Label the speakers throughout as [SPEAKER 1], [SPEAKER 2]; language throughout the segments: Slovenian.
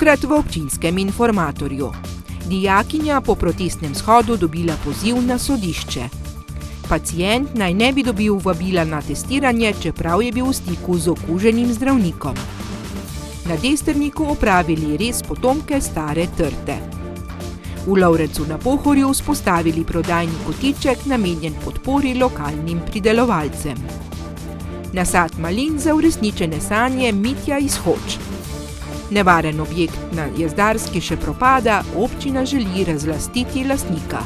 [SPEAKER 1] tokrat v občinskem informatorju. Dijakinja po protestnem shodu dobila poziv na sodišče. Pacient naj ne bi dobil vabila na testiranje, čeprav je bil v stiku z okuženim zdravnikom. Na Destrniku opravili res potomke stare trte. V Lovrecu na Pohorju vzpostavili prodajni kotiček, namenjen podpori lokalnim pridelovalcem. Nasad malin za uresničene sanje Mitja iz Hoč. Nevaren objekt na Jezdarski še propada, občina želi razlastiti lastnika.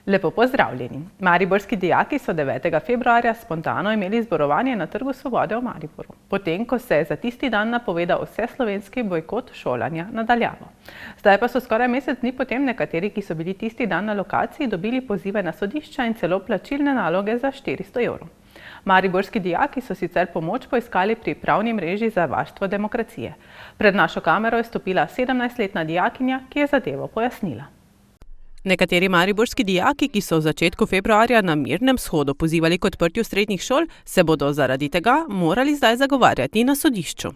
[SPEAKER 2] Lepo pozdravljeni. Mariborski dijaki so 9. februarja spontano imeli zborovanje na Trgu Svobode v Mariboru, potem ko se je za tisti dan napovedal vseslovenski bojkot šolanja na daljavo. Zdaj pa so skoraj mesec dni potem nekateri, ki so bili tisti dan na lokaciji, dobili pozive na sodišča in celo plačilne naloge za 400 evrov. Mariborski dijaki so sicer pomoč poiskali pri pravni mreži za varstvo demokracije. Pred našo kamero je stopila 17-letna dijakinja, ki je zadevo pojasnila. Nekateri mariborski dijaki, ki so v začetku februarja na mirnem shodu pozivali k odprtju srednjih šol, se bodo zaradi tega morali zdaj zagovarjati na sodišču.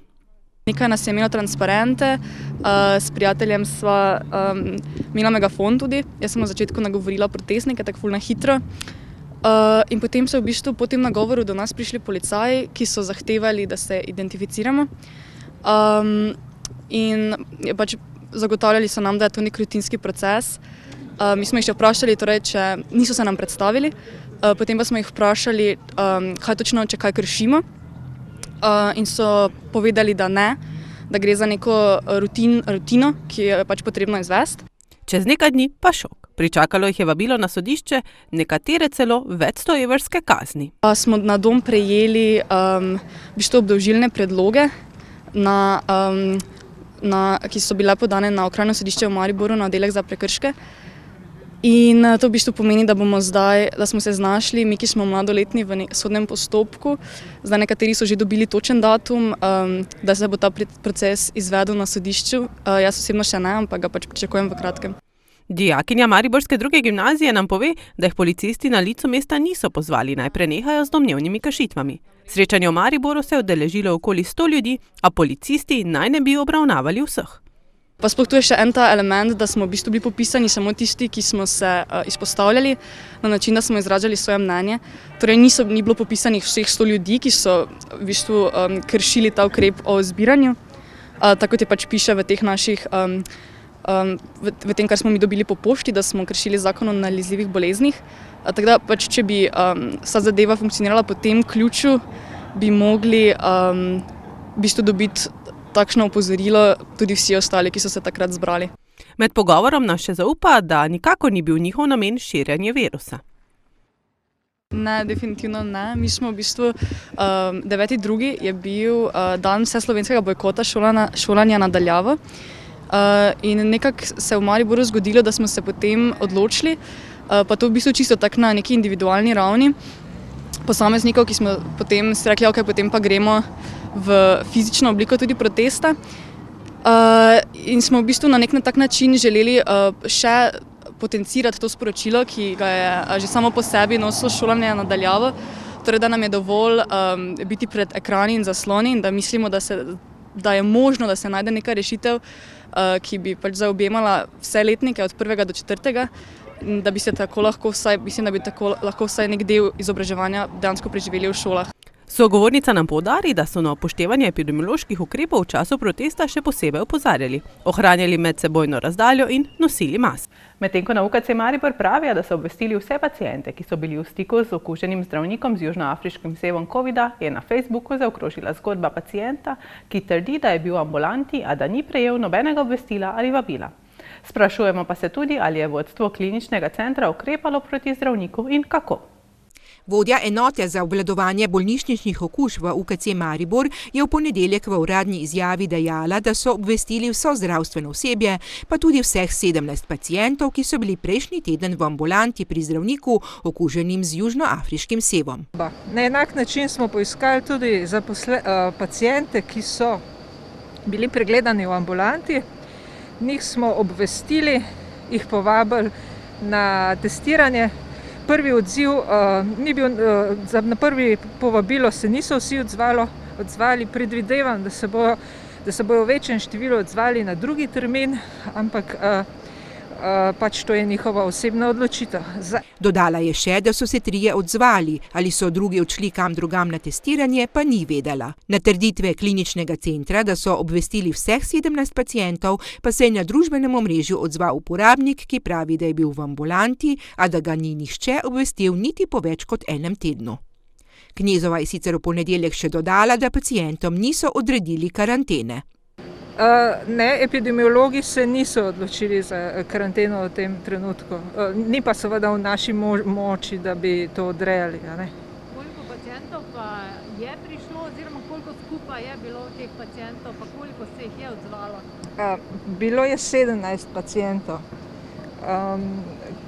[SPEAKER 3] Nekaj nas je imelo transparente, s prijateljem sva imela megafon tudi. Jaz sem v začetku nagovorila protestnike, tako ful na hitro. In potem so v bistvu po tem nagovoru do nas prišli policaji, ki so zahtevali, da se identificiramo. In pač zagotavljali so nam, da je to nek rutinski proces. Mi smo jih še vprašali, torej, če niso se nam predstavili, potem pa smo jih vprašali, kaj točno, če kaj kršimo. In so povedali, da ne, da gre za neko rutino, ki je pač potrebno izvesti.
[SPEAKER 2] Čez nekaj dni pa šok. Pričakalo jih je vabilo na sodišče, nekatere celo več 100-evrske kazni.
[SPEAKER 3] Smo na dom prejeli v bistvu obdolžilne predloge, ki so bile podane na Okrajno sodišče v Mariboru na oddelek za prekrške. In to v bistvu pomeni, da smo se znašli, mi, ki smo mladoletni v sodnem postopku, zdaj nekateri so že dobili točen datum, da se bo ta proces izvedel na sodišču. Jaz osebno še ne, ampak ga pač pričakujem v kratkem.
[SPEAKER 2] Dijakinja mariborske druge gimnazije nam pove, da jih policisti na licu mesta niso pozvali, naj prenehajo z domnevnimi kršitvami. Srečanje v Mariboru se je udeležilo okoli 100 ljudi, a policisti naj ne bi obravnavali vseh.
[SPEAKER 3] Pa sploh tu je še en ta element, da smo v bistvu bili popisani samo tisti, ki smo se izpostavljali na način, da smo izražali svoje mnenje. Torej ni bilo popisanih vseh 100 ljudi, ki so v bistvu kršili ta ukrep o zbiranju, tako kot je pač piše v teh naših, v tem, kar smo mi dobili po pošti, da smo kršili zakon o nalezljivih boleznih. Tako da pač, če bi vsa zadeva funkcionirala po tem ključu, bi mogli v bistvu dobiti takšno opozorilo tudi vsi ostali, ki so se takrat zbrali.
[SPEAKER 2] Med pogovorom nas še zaupa, da nikakor ni bil njihov namen širjenje virusa.
[SPEAKER 3] Ne, definitivno ne. Mi smo v bistvu, 9.2. je bil dan vseslovenskega bojkota šolanja na daljavo. In nekako se je v Mariboru zgodilo, da smo se potem odločili, pa to v bistvu čisto tako na neki individualni ravni, posameznikov, ki smo potem si rekli, ok, potem pa gremo v fizično obliko tudi protesta. In smo v bistvu na nek tak način želeli še potencirati to sporočilo, ki ga je že samo po sebi nosilo šolanje na daljavo, torej da nam je dovolj biti pred ekrani in zasloni in da mislimo, da je možno, da se najde neka rešitev, ki bi pač zaobjemala vse letnike od 1. do 4. Da bi se tako lahko vsaj nek del izobraževanja dejansko preživeli v šolah.
[SPEAKER 2] Sogovornica nam poudarja, da so na upoštevanje epidemioloških ukrepov v času protesta še posebej opozarjali, ohranjali medsebojno razdaljo in nosili maske. Medtem ko na UKC Maribor pravijo, da so obvestili vse paciente, ki so bili v stiku z okuženim zdravnikom z južnoafriškim sevom covida, je na Facebooku zaokrožila zgodba pacienta, ki trdi, da je bil v ambulanti, a da ni prejel nobenega obvestila ali vabila. Sprašujemo pa se tudi, ali je vodstvo kliničnega centra ukrepalo proti zdravniku in kako.
[SPEAKER 1] Vodja enote za obvladovanje bolnišničnih okužb v UKC Maribor je v ponedeljek v uradni izjavi dejala, da so obvestili vso zdravstveno osebje, pa tudi vseh 17 pacientov, ki so bili prejšnji teden v ambulanti pri zdravniku okuženim z južnoafriškim sevom.
[SPEAKER 4] Na enak način smo poiskali tudi paciente, ki so bili pregledani v ambulanti. Njih smo obvestili, jih povabili na testiranje. Prvi odziv ni bil, na prvi povabilo se niso vsi odzvali, predvidevam, da se bo da se bojo v večjem številu odzvali na drugi termin, ampak pač to je njihova osebna odločitev.
[SPEAKER 1] Dodala je še, da so se 3 odzvali, ali so drugi odšli kam drugam na testiranje, pa ni vedela. Na trditve kliničnega centra, da so obvestili vseh 17 pacientov, pa se je na družbenem omrežju odzval uporabnik, ki pravi, da je bil v ambulanti, a da ga ni nihče obvestil niti po več kot 1 tednu. Knezova je sicer v ponedeljek še dodala, da pacientom niso odredili karantene.
[SPEAKER 4] Ne, epidemiologi se niso odločili za karanteno v tem trenutku. Ni pa seveda v naši moči, da bi to odrejali.
[SPEAKER 5] Koliko pacientov pa je prišlo, oziroma koliko skupaj je bilo teh pacientov, pa koliko se jih je odzvalo?
[SPEAKER 4] Bilo je 17 pacientov,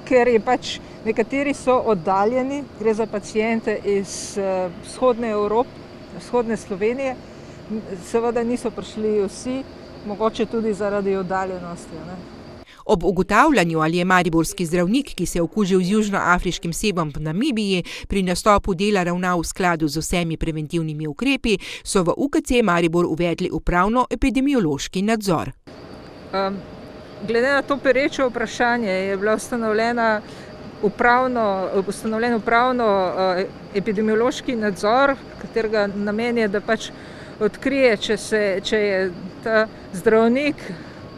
[SPEAKER 4] ker je pač nekateri so oddaljeni, gre za paciente iz vzhodne Evrope, vzhodne Slovenije, seveda niso prišli vsi, mogoče tudi zaradi oddaljenosti.
[SPEAKER 1] Ob ugotavljanju, ali je mariborski zdravnik, ki se je okužil z južnoafriškim sebom v Namibiji, pri nastopu dela ravnal v skladu z vsemi preventivnimi ukrepi, so v UKC Maribor uvedli upravno-epidemiološki nadzor.
[SPEAKER 4] Glede na to pereče vprašanje je bila ustanovljen upravno-epidemiološki nadzor, katerega namen je, da pač odkrije, če je ta zdravnik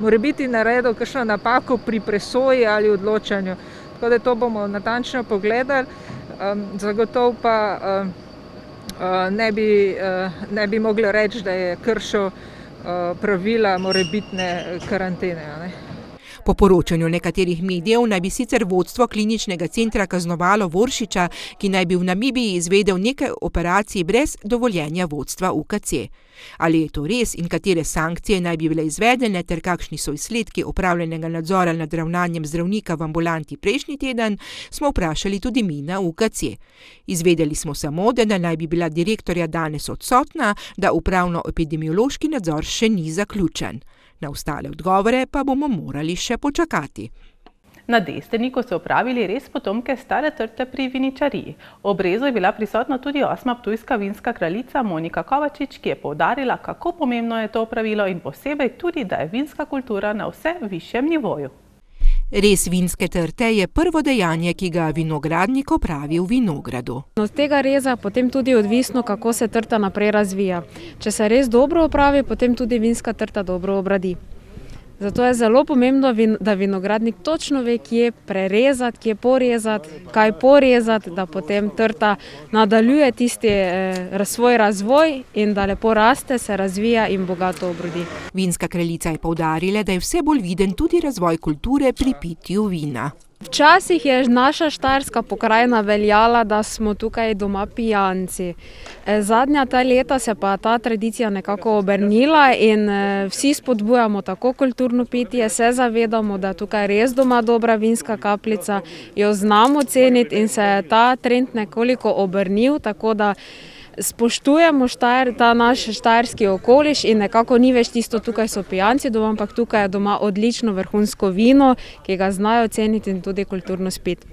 [SPEAKER 4] morebiti naredil kakšno napako pri presoji ali odločanju. Tako da to bomo natančno pogledali, zagotovo pa ne bi mogli reči, da je kršil pravila morebitne karantene.
[SPEAKER 1] Po poročanju nekaterih medijev naj bi sicer vodstvo kliničnega centra kaznovalo Voršiča, ki naj bi v Namibiji izvedel nekaj operacij brez dovoljenja vodstva UKC. Ali je to res in katere sankcije naj bi bile izvedene ter kakšni so izsledki opravljenega nadzora nad ravnanjem zdravnika v ambulanti prejšnji teden, smo vprašali tudi mi na UKC. Izvedeli smo samo, da naj bi bila direktorja danes odsotna, da upravno-epidemiološki nadzor še ni zaključen. Na ostale odgovore pa bomo morali še počakati.
[SPEAKER 2] Na Desterniku so opravili res potomke stare trte pri viničariji. Ob rezu je bila prisotna tudi 8. ptujska vinska kraljica Monika Kovačič, ki je poudarila, kako pomembno je to opravilo in posebej tudi, da je vinska kultura na vse višjem nivoju.
[SPEAKER 1] Res vinske trte je prvo dejanje, ki ga vinogradnik opravi v vinogradu.
[SPEAKER 6] Od tega reza potem tudi odvisno, kako se trta naprej razvija. Če se res dobro opravi, potem tudi vinska trta dobro obradi. Zato je zelo pomembno, da vinogradnik točno ve, kje prerezati, kje porezati, kaj porezati, da potem trta nadaljuje tisti svoj razvoj in da lepo raste, se razvija in bogato obrodi.
[SPEAKER 1] Vinska kraljica je poudarila, da je vse bolj viden tudi razvoj kulture pri pitju vina.
[SPEAKER 6] Včasih je naša štajerska pokrajina veljala, da smo tukaj doma pijanci. Zadnja ta leta se pa ta tradicija nekako obrnila in vsi spodbujamo tako kulturno pitje, se zavedamo, da je tukaj res doma dobra vinska kapljica, jo znamo ceniti in se je ta trend nekoliko obrnil, tako da spoštujemo ta naš štajerski okoliš in nekako ni več tisto, tukaj so pijanci doma, ampak tukaj je doma odlično vrhunsko vino, ki ga znajo ceniti in tudi kulturno spiti.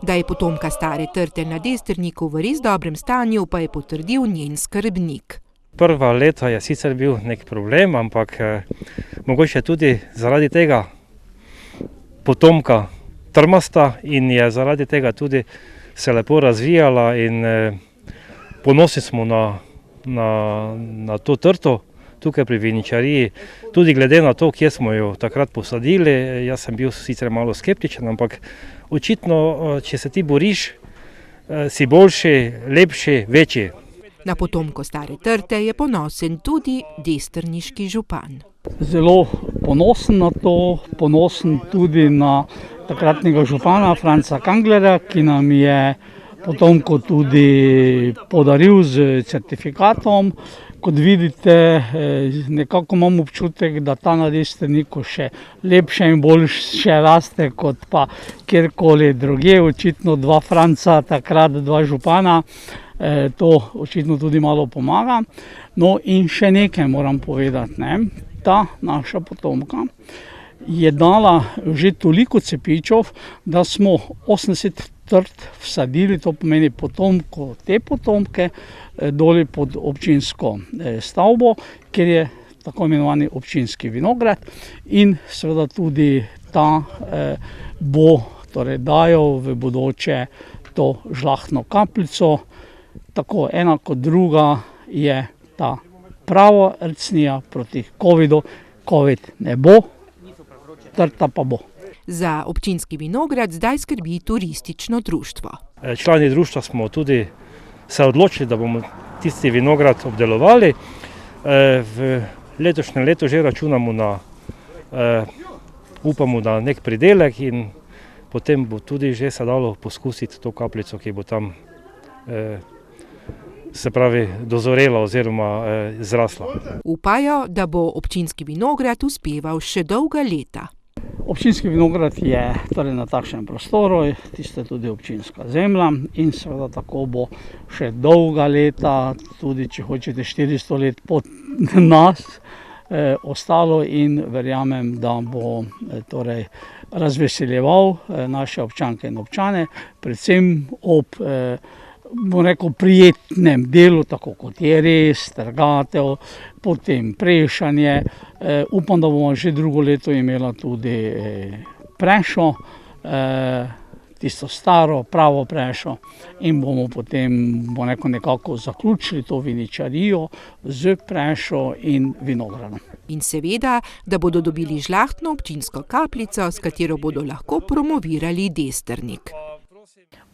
[SPEAKER 1] Da je potomka stare trte na Desterniku v res dobrem stanju, pa je potrdil njen skrbnik.
[SPEAKER 7] Prva leta je sicer bil nek problem, ampak mogoče tudi zaradi tega potomka trmasta in je zaradi tega tudi se lepo razvijala in ponosni smo na to trto tukaj pri viničariji, tudi glede na to, kje smo jo takrat posadili. Jaz sem bil sicer malo skeptičen, ampak očitno, če se ti boriš, si boljši, lepši, večji.
[SPEAKER 1] Na potomko stare trte je ponosen tudi desterniški župan.
[SPEAKER 8] Zelo ponosen na to, ponosen tudi na takratnega župana Franca Kanglerja, ki nam je potomko tudi podaril z certifikatom. Kot vidite, nekako imam občutek, da ta na Desterniku še lepše in boljše raste kot pa kjerkoli drugje. Očitno dva Franca, takrat dva župana, to očitno tudi malo pomaga. No in še nekaj moram povedati, ta naša potomka je dala že toliko cepičev, da smo 80 trt vsadili, to pomeni te potomke, doli pod občinsko stavbo, ker je tako imenovani občinski vinograd in seveda tudi ta bo torej dajal v bodoče to žlahtno kapljico. Tako ena kot druga je ta prava rcnija proti covidu. Covid ne bo, trta pa bo.
[SPEAKER 1] Za občinski vinograd zdaj skrbi turistično društvo.
[SPEAKER 7] Člani društva smo tudi se odločili, da bomo tisti vinograd obdelovali. V letošnjem letu že računamo na, upamo na nek pridelek in potem bo tudi že se dalo poskusiti to kapljico, ki bo tam se pravi dozorela oziroma zrasla.
[SPEAKER 1] Upajo, da bo občinski vinograd uspeval še dolga leta.
[SPEAKER 8] Občinski vinograd je torej na takšnem prostoru, tiste tudi občinska zemlja in seveda tako bo še dolga leta, tudi če hočete 400 let pod nas ostalo in verjamem, da bo torej razveseljeval naše občanke in občane, predvsem ob bom rekel, prijetnem delu, tako kot je res, trgatev, potem prešanje. Upam, da bomo že drugo leto imela tudi prešo, tisto staro, pravo prešo in bomo potem bom rekel, nekako zaključili to viničarijo z prešo in vinogradom.
[SPEAKER 1] In seveda, da bodo dobili žlahtno občinsko kapljico, s katero bodo lahko promovirali Destrnik.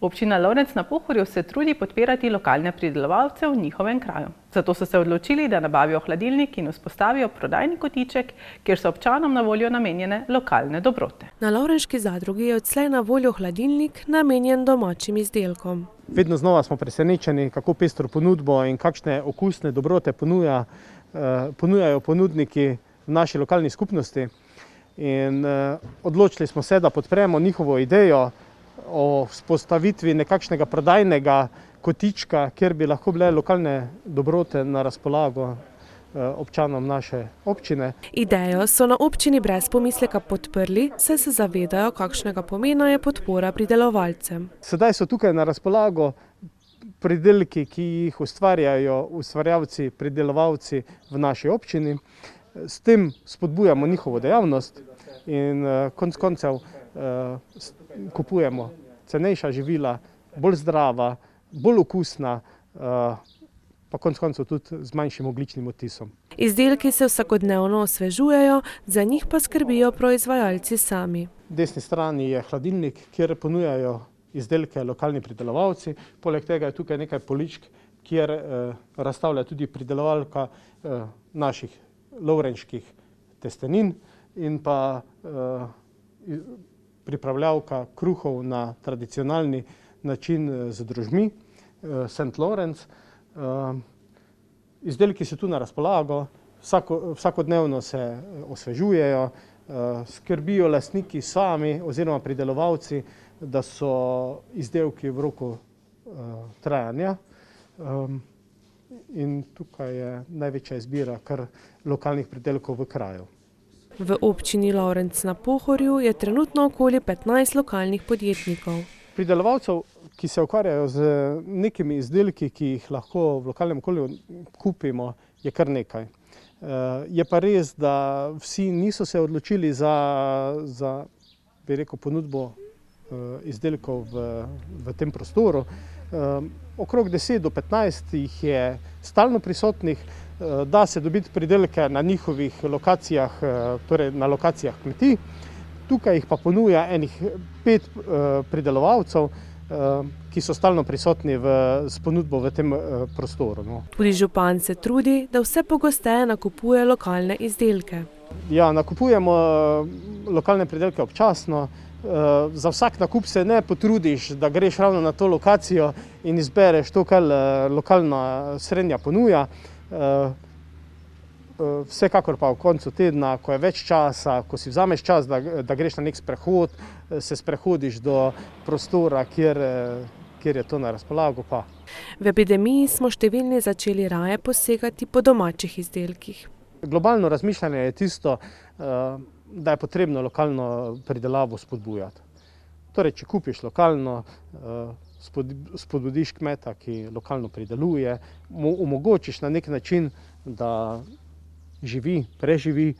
[SPEAKER 2] Občina Lovrenc na Pohorju se trudi podpirati lokalne pridelovalce v njihovem kraju. Zato so se odločili, da nabavijo hladilnik in vzpostavijo prodajni kotiček, kjer so občanom na voljo namenjene lokalne dobrote.
[SPEAKER 9] Na Lovrenški zadrugi je odslej na voljo hladilnik namenjen domačim izdelkom.
[SPEAKER 10] Vedno znova smo presenečeni, kako pestro ponudbo in kakšne okusne dobrote ponujajo ponudniki v naši lokalni skupnosti. In odločili smo se, da podpremo njihovo idejo o vzpostavitvi nekakšnega prodajnega kotička, kjer bi lahko bile lokalne dobrote na razpolago občanom naše občine.
[SPEAKER 9] Idejo so na občini brez pomisleka podprli, saj se zavedajo, kakšnega pomena je podpora pridelovalcem.
[SPEAKER 10] Sedaj so tukaj na razpolago pridelki, ki jih ustvarjajo ustvarjalci, pridelovalci v naši občini. S tem spodbujamo njihovo dejavnost in konec koncev kupujemo cenejša živila, bolj zdrava, bolj okusna, pa konec koncev tudi z manjšim ogljičnim odtisom.
[SPEAKER 9] Izdelki se vsakodnevno osvežujejo, za njih pa skrbijo proizvajalci sami.
[SPEAKER 10] V desni strani je hladilnik, kjer ponujajo izdelke lokalni pridelovalci. Poleg tega je tukaj nekaj poličk, kjer razstavlja tudi pridelovalka naših lovrenških testenin in pa pripravljavka kruhov na tradicionalni način z drožmi, St. Lawrence. Izdelki so tu na razpolago, vsakodnevno se osvežujejo, skrbijo lastniki sami oziroma pridelovalci, da so izdelki v roku trajanja. In tukaj je največja izbira kar lokalnih pridelkov v kraju.
[SPEAKER 9] V občini Lovrenc na Pohorju je trenutno okoli 15 lokalnih podjetnikov.
[SPEAKER 10] Pridelovalcev, ki se ukvarjajo z nekimi izdelki, ki jih lahko v lokalnem okolju kupimo, je kar nekaj. Je pa res, da vsi niso se odločili za bi rekel, ponudbo izdelkov v tem prostoru. Okrog 10 do 15 jih je stalno prisotnih, da se dobiti pridelke na njihovih lokacijah, torej na lokacijah kmetij. Tukaj jih pa ponuja enih 5 pridelovalcev, ki so stalno prisotni s ponudbo v tem prostoru.
[SPEAKER 9] Tudi župan se trudi, da vse pogosteje nakupuje lokalne izdelke.
[SPEAKER 10] Ja, nakupujemo lokalne pridelke občasno. Za vsak nakup se ne potrudiš, da greš ravno na to lokacijo in izbereš to, kar lokalna srednja ponuja. Vsekakor pa v koncu tedna, ko je več časa, ko si vzameš čas, da greš na nek sprehod, se sprehodiš do prostora, kjer je to na razpolago.
[SPEAKER 9] V epidemiji smo številni začeli raje posegati po domačih izdelkih.
[SPEAKER 10] Globalno razmišljanje je tisto, da je potrebno lokalno pridelavo spodbujati. Torej, če kupiš lokalno, spodbudiš kmeta, ki lokalno prideluje, mu omogočiš na nek način, da živi, preživi.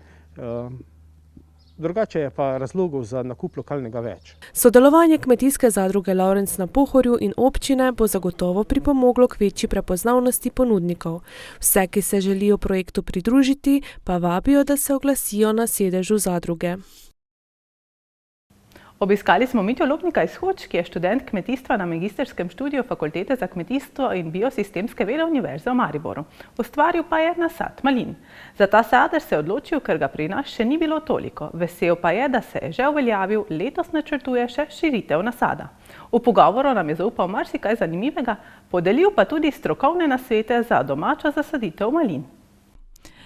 [SPEAKER 10] Drugače je pa razlogov za nakup lokalnega več.
[SPEAKER 9] Sodelovanje Kmetijske zadruge Lovrenc na Pohorju in občine bo zagotovo pripomoglo k večji prepoznavnosti ponudnikov. Vse, ki se želijo projektu pridružiti, pa vabijo, da se oglasijo na sedežu zadruge.
[SPEAKER 2] Obiskali smo Mitjo Lobnika iz Hoč, ki je študent kmetijstva na magisterskem študiju Fakultete za kmetijstvo in biosistemske vede Univerze v Mariboru. Ustvaril pa je nasad malin. Za ta sadež se je odločil, ker ga pri nas še ni bilo toliko. Vesel pa je, da se je že uveljavil, letos načrtuje še širitev nasada. V pogovoru nam je zaupal marsikaj zanimivega, podelil pa tudi strokovne nasvete za domačo zasaditev malin.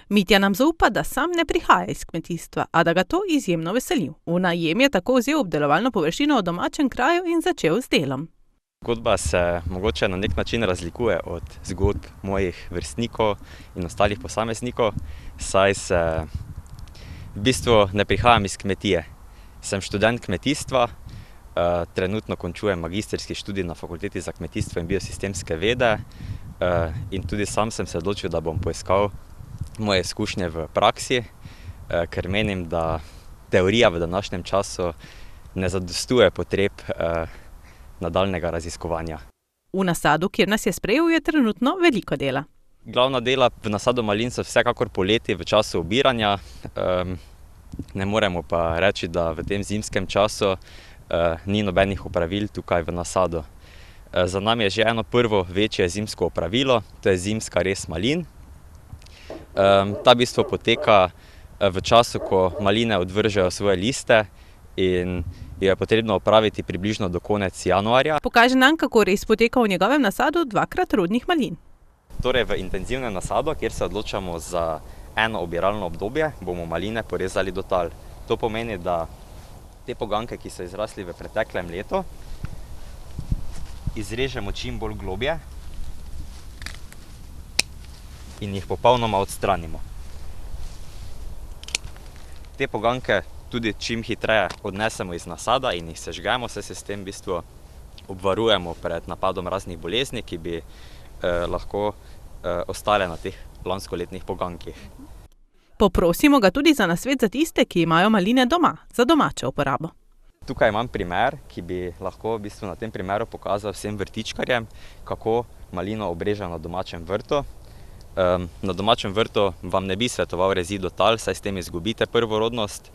[SPEAKER 2] Mitja nam zaupa, da sam ne prihaja iz kmetijstva, a da ga to izjemno veseli. V najem je tako vzel obdelovalno površino v domačem kraju in začel z delom.
[SPEAKER 11] Zgodba se mogoče na nek način razlikuje od zgodb mojih vrstnikov in ostalih posameznikov, saj se v bistvu ne prihajam iz kmetije. Sem študent kmetijstva, trenutno končujem magisterski študij na Fakulteti za kmetijstvo in biosistemske vede in tudi sam sem se odločil, da bom poiskal moje izkušnje v praksi, ker menim, da teorija v današnjem času ne zadostuje potreb nadaljnega raziskovanja.
[SPEAKER 2] V nasadu, kjer nas je sprejel, je trenutno veliko dela.
[SPEAKER 11] Glavna dela v nasadu malin so vsekakor poleti v času obiranja. Ne moremo pa reči, da v tem zimskem času ni nobenih opravil tukaj v nasadu. Za nami je že eno prvo večje zimsko opravilo, to je zimska rez malin. Ta v bistvu poteka v času, ko maline odvržejo svoje liste in jo je potrebno opraviti približno do konec januarja.
[SPEAKER 2] Pokaže nam, kako res poteka v njegovem nasadu dvakrat rodnih malin.
[SPEAKER 11] Torej v intenzivnem nasadu, kjer se odločamo za eno obiralno obdobje, bomo maline porezali do tal. To pomeni, da te poganke, ki so izrasli v preteklem letu, izrežemo čim bolj globje in jih popolnoma odstranimo. Te poganke tudi čim hitreje odnesemo iz nasada in jih sežgemo, saj se s tem v bistvu obvarujemo pred napadom raznih bolezni, ki bi lahko ostale na teh lanskoletnih pogankih.
[SPEAKER 2] Poprosimo ga tudi za nasvet za tiste, ki imajo maline doma, za domačo uporabo.
[SPEAKER 11] Tukaj imam primer, ki bi lahko v bistvu na tem primeru pokazal vsem vrtičkarjem, kako malino obrežejo na domačem vrtu. Na domačem vrtu vam ne bi svetoval reziti do tal, saj s tem izgubite prvorodnost.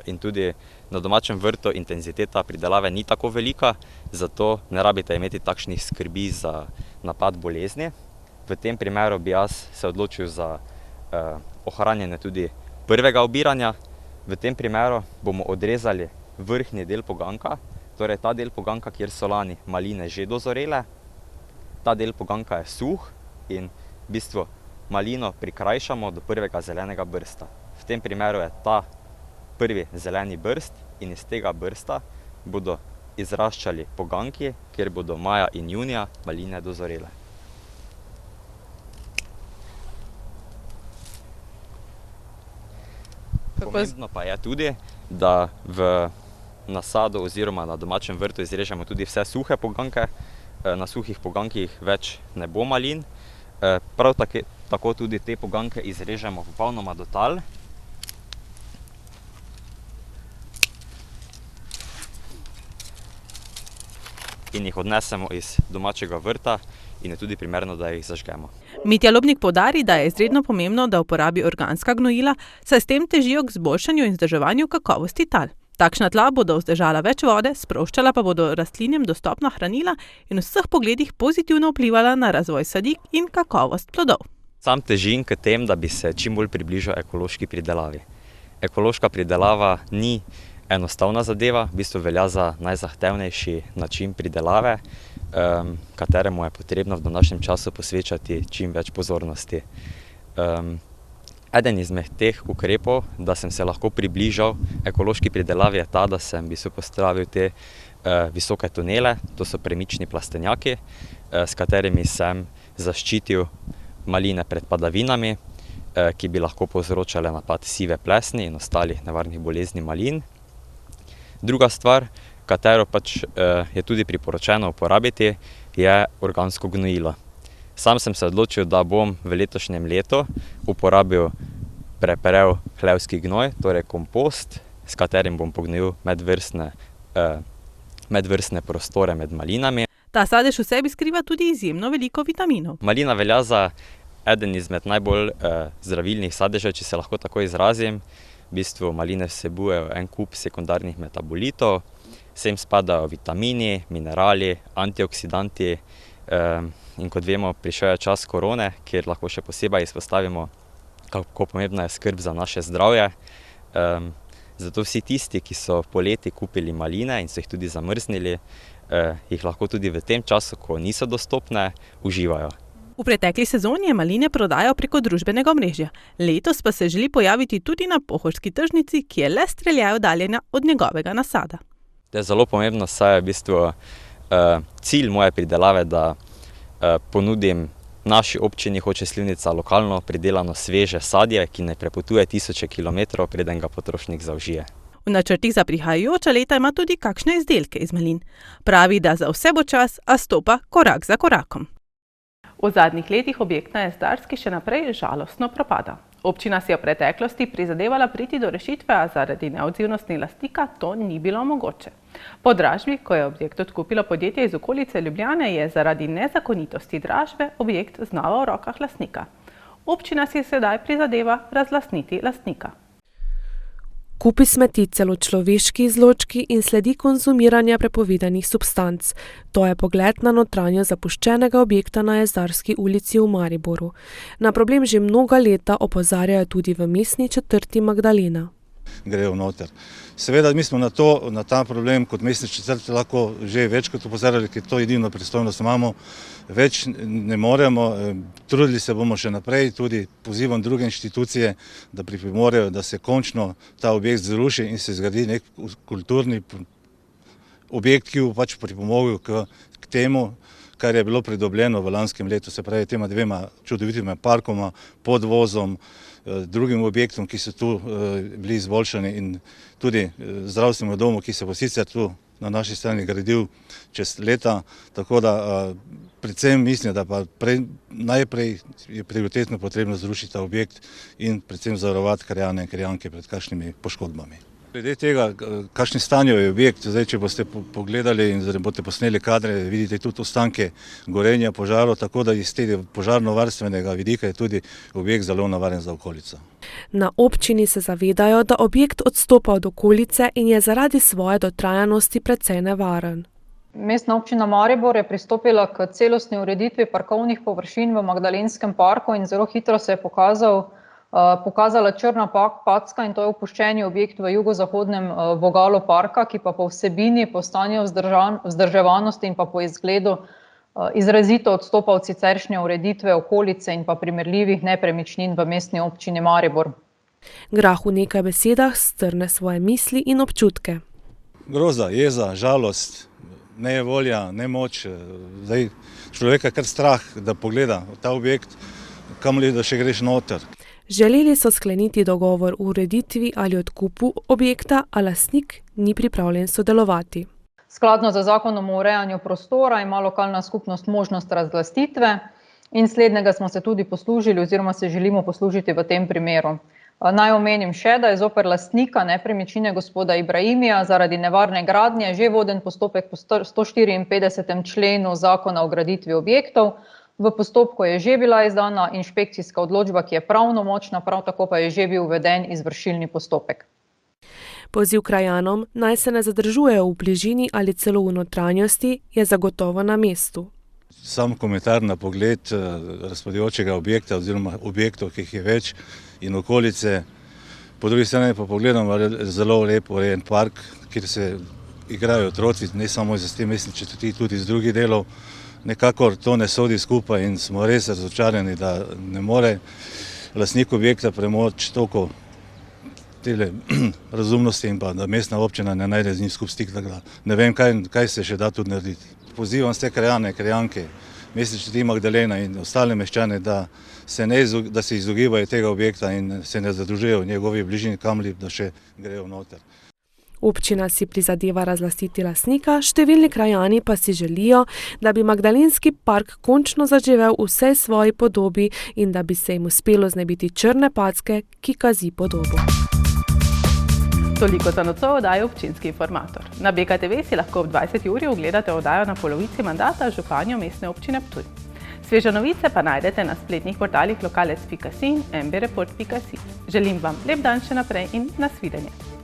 [SPEAKER 11] In tudi na domačem vrtu intenziteta pridelave ni tako velika, zato ne rabite imeti takšnih skrbi za napad bolezni. V tem primeru bi jaz se odločil za ohranjanje tudi prvega obiranja. V tem primeru bomo odrezali vrhnji del poganka, torej ta del poganka, kjer so lani maline že dozorele. Ta del poganka je suh in v bistvu malino prikrajšamo do prvega zelenega brsta. V tem primeru je ta prvi zeleni brst in iz tega brsta bodo izraščali poganki, kjer bodo maja in junija maline dozorele. Pomembno pa je tudi, da v nasadu oziroma na domačem vrtu izrežemo tudi vse suhe poganke. Na suhih pogankih več ne bo malin. Prav tako tudi te poganke izrežemo popolnoma do tal. In jih odnesemo iz domačega vrta in je tudi primerno, da jih zažgemo.
[SPEAKER 2] Mitja Lobnik poudari, da je izredno pomembno, da uporabi organska gnojila, saj s tem težijo k izboljšanju in vzdrževanju kakovosti tal. Takšna tla bodo vzdržala več vode, sproščala pa bodo rastlinjem dostopna hranila in v vseh pogledih pozitivno vplivala na razvoj sadik in kakovost plodov.
[SPEAKER 11] Sam težim k tem, da bi se čim bolj približal ekološki pridelavi. Ekološka pridelava ni enostavna zadeva, v bistvu velja za najzahtevnejši način pridelave, kateremu je potrebno v današnjem času posvečati čim več pozornosti. Eden izmed teh ukrepov, da sem se lahko približal ekološki pridelavi, je ta, da sem v bistvu postavil te visoke tunele, to so premični plastenjaki, s katerimi sem zaščitil maline pred padavinami, ki bi lahko povzročale napad sive plesni in ostalih nevarnih bolezni malin. Druga stvar, katero pač je tudi priporočeno uporabiti, je organsko gnojilo. Sam sem se odločil, da bom v letošnjem letu uporabil preprel hlevski gnoj, torej kompost, s katerim bom pognojil medvrstne prostore med malinami.
[SPEAKER 2] Ta sadež v sebi skriva tudi izjemno veliko vitaminov.
[SPEAKER 11] Malina velja za eden izmed najbolj zdravilnih sadežev, če se lahko tako izrazim. V bistvu maline vsebujejo en kup sekundarnih metabolitov, sem spadajo vitamini, minerali, antioksidanti in kot vemo, prišel je čas korone, kjer lahko še posebej izpostavimo, kako pomembna je skrb za naše zdravje. Zato vsi tisti, ki so poleti kupili maline in so jih tudi zamrznili, jih lahko tudi v tem času, ko niso dostopne, uživajo.
[SPEAKER 2] V pretekli sezoni je maline prodajal preko družbenega omrežja. Letos pa se želi pojaviti tudi na pohorski tržnici, ki je le streljaj oddaljena od njegovega nasada.
[SPEAKER 11] To je zelo pomembno, saj je v bistvu cilj moje pridelave, da ponudim naši občini Hoče - Slivnica lokalno pridelano sveže sadje, ki ne prepotuje tisoče kilometrov, preden ga potrošnik zaužije.
[SPEAKER 2] V načrtih za prihajajoča leta ima tudi kakšne izdelke iz malin. Pravi, da za vse bo čas, a stopa korak za korakom. V zadnjih letih objekt na Jezdarski še naprej žalostno propada. Občina si je v preteklosti prizadevala priti do rešitve, a zaradi neodzivnosti lastnika to ni bilo mogoče. Po dražbi, ko je objekt odkupilo podjetje iz okolice Ljubljane, je zaradi nezakonitosti dražbe objekt znova v rokah lastnika. Občina si sedaj prizadeva razlastniti lastnika.
[SPEAKER 9] Kupi smeti celo človeški izločki in sledi konzumiranja prepovedanih substanc. To je pogled na notranjost zapuščenega objekta na Jezdarski ulici v Mariboru. Na problem že mnoga leta opozarjajo tudi v mestni četrti Magdalena.
[SPEAKER 12] Grejo noter. Seveda mi smo na ta problem kot mestni četrti lahko že večkrat opozarjali, ker to edino pristojnost imamo, več ne moremo, trudili se bomo še naprej, tudi pozivam druge inštitucije, da pripomorejo, da se končno ta objekt zruši in se zgradi nek kulturni objekt, ki bo pač pripomogel k temu, kar je bilo pridobljeno v lanskem letu, se pravi tema dvema čudovitima parkoma, podvozom, drugim objektom, ki so tu bili izboljšani in tudi zdravstvenemu domu, ki se bo sicer tu na naši strani gradil čez leta, tako da predvsem mislim, da pa najprej je prioritetno potrebno zrušiti ta objekt in predvsem zavarovati krajane in krajanke pred kakšnimi poškodbami. Glede tega, kakšni stanju je objekt, zdaj, če boste pogledali in boste posneli kadre, vidite tudi ostanke gorenja, požarov, tako da iz tega požarno-varstvenega vidika je tudi objekt zelo nevaren za okolico.
[SPEAKER 9] Na občini se zavedajo, da objekt odstopa od okolice in je zaradi svoje dotrajanosti precej nevaren.
[SPEAKER 13] Mestna občina Maribor je pristopila k celostni ureditvi parkovnih površin v Magdalenskem parku in zelo hitro se je pokazala črna packa in to je opuščeni objekt v jugozahodnem vogalu parka, ki pa po vsebini, po stanju vzdrževanosti in pa po izgledu izrazito odstopa od siceršnje ureditve okolice in pa primerljivih nepremičnin v mestni občini Maribor.
[SPEAKER 9] Grah v nekaj besedah strne svoje misli in občutke.
[SPEAKER 12] Groza, jeza, žalost, nevolja, nemoč, zdaj človeka kar strah, da pogleda ta objekt, kam li da še greš noter.
[SPEAKER 9] Želeli so skleniti dogovor o ureditvi ali odkupu objekta, a lastnik ni pripravljen sodelovati.
[SPEAKER 13] Skladno z zakonom o urejanju prostora ima lokalna skupnost možnost razlastitve in slednjega smo se tudi poslužili oziroma se želimo poslužiti v tem primeru. Naj omenim še, da je zoper lastnika nepremičnine gospoda Ibrahimija zaradi nevarne gradnje že voden postopek po 154. členu Zakona o graditvi objektov. V postopku je že bila izdana inšpekcijska odločba, ki je pravnomočna, prav tako pa je že bil uveden izvršilni postopek.
[SPEAKER 9] Poziv krajanom, naj se ne zadržujejo v bližini ali celo v notranjosti, je zagotovo na mestu.
[SPEAKER 12] Sam komentar na pogled razpadajočega objekta oziroma objektov, ki jih je več in okolice. Po drugi strani pa pogledamo zelo lep urejen park, kjer se igrajo otroci, ne samo iz te mestne četrti, tudi iz drugih delov. Nekakor to ne sodi skupaj in smo res razočarani, da ne more lastnik objekta premoči toliko razumnosti in pa da mestna občina ne najde z njim skupaj stik, da ne vem, kaj se še da tudi narediti. Pozivam vse krajane, krajanke, mestne četrti Magdalena in ostale meščane, da se izogibajo tega objekta in se ne zadružujejo v njegovi bližini, kamli da še grejo noter.
[SPEAKER 9] Občina si prizadeva razlastiti lastnika, številni krajani pa si želijo, da bi Magdalenski park končno zaživel v vsej svoji podobi in da bi se jim uspelo znebiti črne packe, ki kazi podobo.
[SPEAKER 2] Toliko za nocoj oddajo Občinski informator. Na BKTV si lahko ob 20. uri ogledate oddajo na polovici mandata županjo Mestne občine Ptuj. Sveže novice pa najdete na spletnih portalih lokalec.si in mbReport.si. Želim vam lep dan še naprej in nasvidenje.